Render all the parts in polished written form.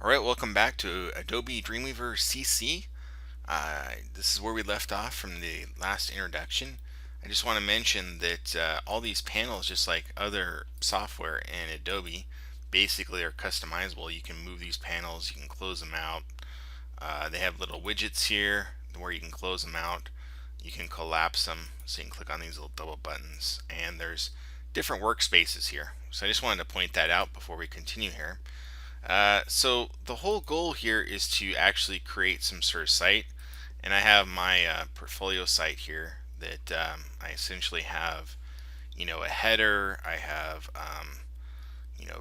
Alright, welcome back to Adobe Dreamweaver CC. This is where we left off from the last introduction. I just want to mention that all these panels, just like other software in Adobe, basically are customizable. You can move these panels, you can close them out. They have little widgets here where you can close them out. You can collapse them, so you can click on these little double buttons. And there's different workspaces here. So I just wanted to point that out before we continue here. So the whole goal here is to actually create some sort of site, and I have my portfolio site here that I essentially have, a header. I have,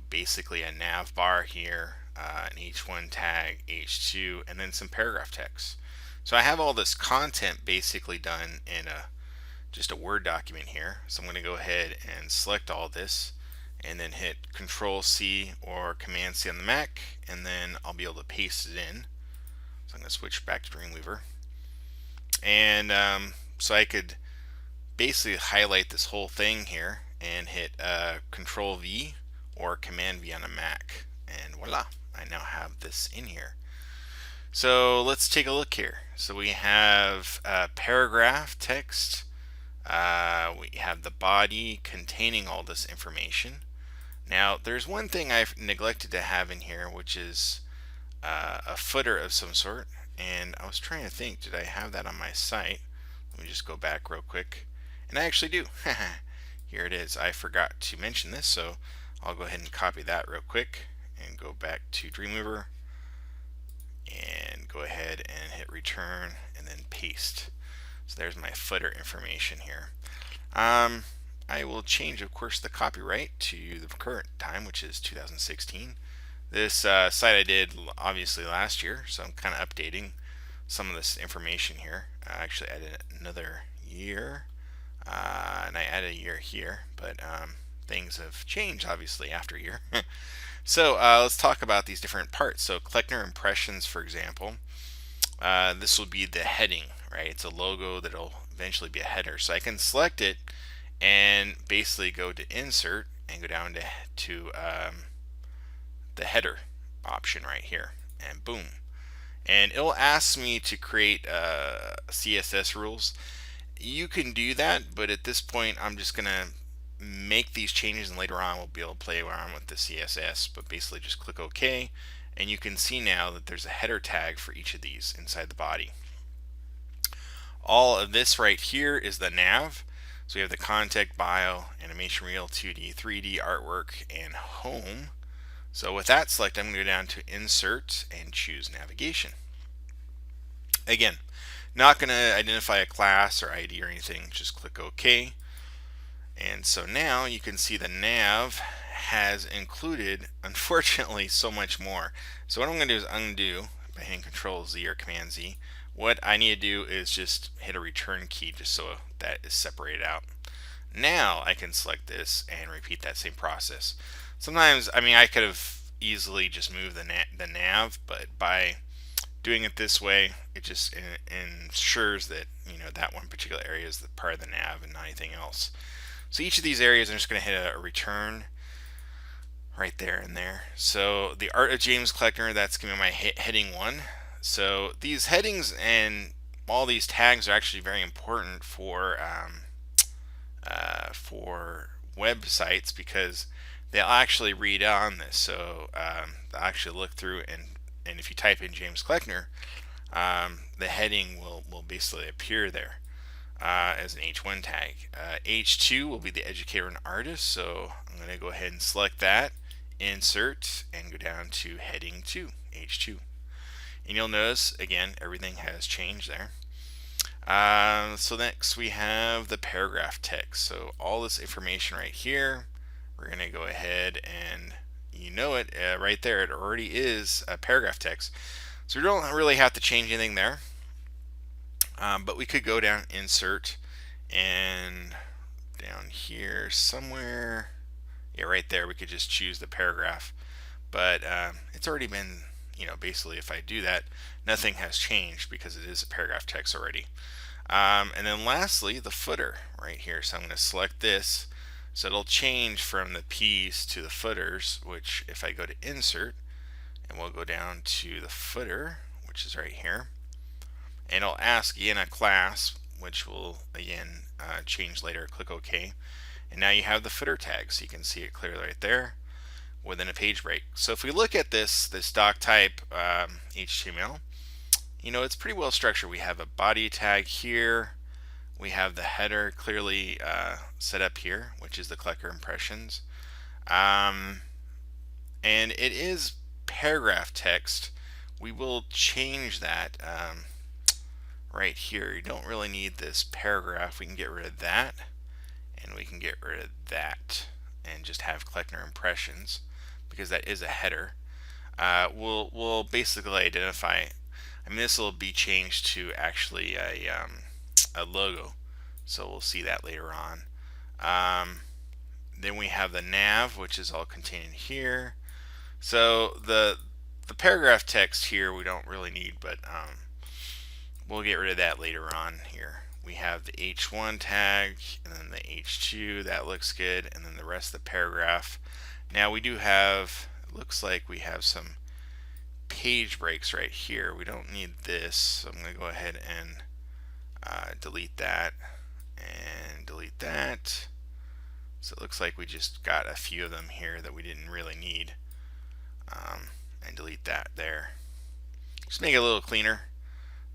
basically a nav bar here, an H1 tag, H2, and then some paragraph text. So I have all this content basically done in just a Word document here. So I'm going to go ahead and select all this and then hit Control C or Command C on the Mac, and then I'll be able to paste it in. So I'm going to switch back to Dreamweaver, and so I could basically highlight this whole thing here and hit Control V or Command V on a Mac, and voila, I now have this in here. So let's take a look here. So we have paragraph text. We have the body containing all this information. Now, there's one thing I've neglected to have in here, which is a footer of some sort. And I was trying to think, did I have that on my site? Let me just go back real quick. And I actually do. Here it is. I forgot to mention this, so I'll go ahead and copy that real quick and go back to Dreamweaver and go ahead and hit return and then paste. So there's my footer information here. I will change, of course, the copyright to the current time, which is 2016. This site I did obviously last year, so I'm kind of updating some of this information here. I actually added another year, and I added a year here, but things have changed obviously after a year. So let's talk about these different parts. So Kleckner impressions, for example, this will be the heading, right? It's a logo that'll eventually be a header. So I can select it and basically go to insert and go down to the header option right here, and boom, and it'll ask me to create CSS rules. You can do that, but at this point I'm just gonna make these changes, and later on we'll be able to play around with the CSS. But basically just click OK, and you can see now that there's a header tag for each of these inside the body. All of this right here is the nav. So we have the contact, bio, animation reel, 2D, 3D, artwork, and home. So with that selected, I'm going to go down to insert and choose navigation. Again, not going to identify a class or ID or anything, just click OK. And so now you can see the nav has included, unfortunately, so much more. So what I'm going to do is undo by hitting Control Z or Command Z. What I need to do is just hit a return key just so that is separated out. Now I can select this and repeat that same process. Sometimes, I could have easily just moved the nav, but by doing it this way, it just ensures that that one particular area is the part of the nav and not anything else. So each of these areas, I'm just going to hit a return right there and there. So the Art of James Kleckner, that's going to be my heading 1. So these headings and all these tags are actually very important for websites, because they'll actually read on this. So they'll actually look through, and if you type in James Kleckner, the heading will basically appear there as an H1 tag. H2 will be the educator and artist, so I'm going to go ahead and select that, insert, and go down to heading 2, H2. And you'll notice, again, everything has changed there. So next we have the paragraph text. So all this information right here, we're going to go ahead and right there, it already is a paragraph text. So we don't really have to change anything there. But we could go down, insert, and down here somewhere, yeah, right there, we could just choose the paragraph. But it's already been, basically if I do that, nothing has changed because it is a paragraph text already. And then lastly, the footer right here. So I'm going to select this. So it'll change from the P's to the footers, which if I go to insert and we'll go down to the footer, which is right here, and it'll ask again a class, which will again change later. Click OK, and now you have the footer tag, so you can see it clearly right there within a page break. So if we look at this doc type HTML, it's pretty well structured. We have a body tag here. We have the header clearly set up here, which is the collector impressions. And it is paragraph text. We will change that right here. You don't really need this paragraph. We can get rid of that, and we can get rid of that, and just have collector impressions, because that is a header. We'll basically identify. This will be changed to actually a logo, so we'll see that later on. Then we have the nav, which is all contained in here. So the paragraph text here we don't really need, but we'll get rid of that later on here. We have the H1 tag, and then the H2, that looks good, and then the rest of the paragraph. Now we do have, it looks like we have some page breaks right here. We don't need this, so I'm going to go ahead and delete that and delete that. So it looks like we just got a few of them here that we didn't really need, and delete that there. Just make it a little cleaner,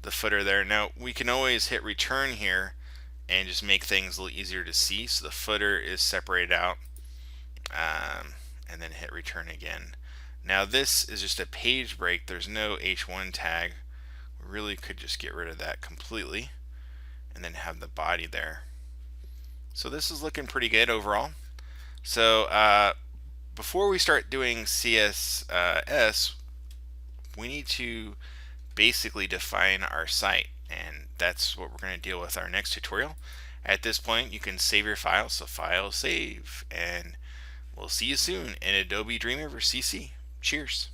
the footer there. Now we can always hit return here and just make things a little easier to see. So the footer is separated out, and then hit return again. Now this is just a page break. There's no H1 tag. We really could just get rid of that completely and then have the body there. So this is looking pretty good overall. So before we start doing CSS, we need to basically define our site, and that's what we're going to deal with our next tutorial. At this point, you can save your file, so file, save, and we'll see you soon in Adobe Dreamweaver CC. Cheers.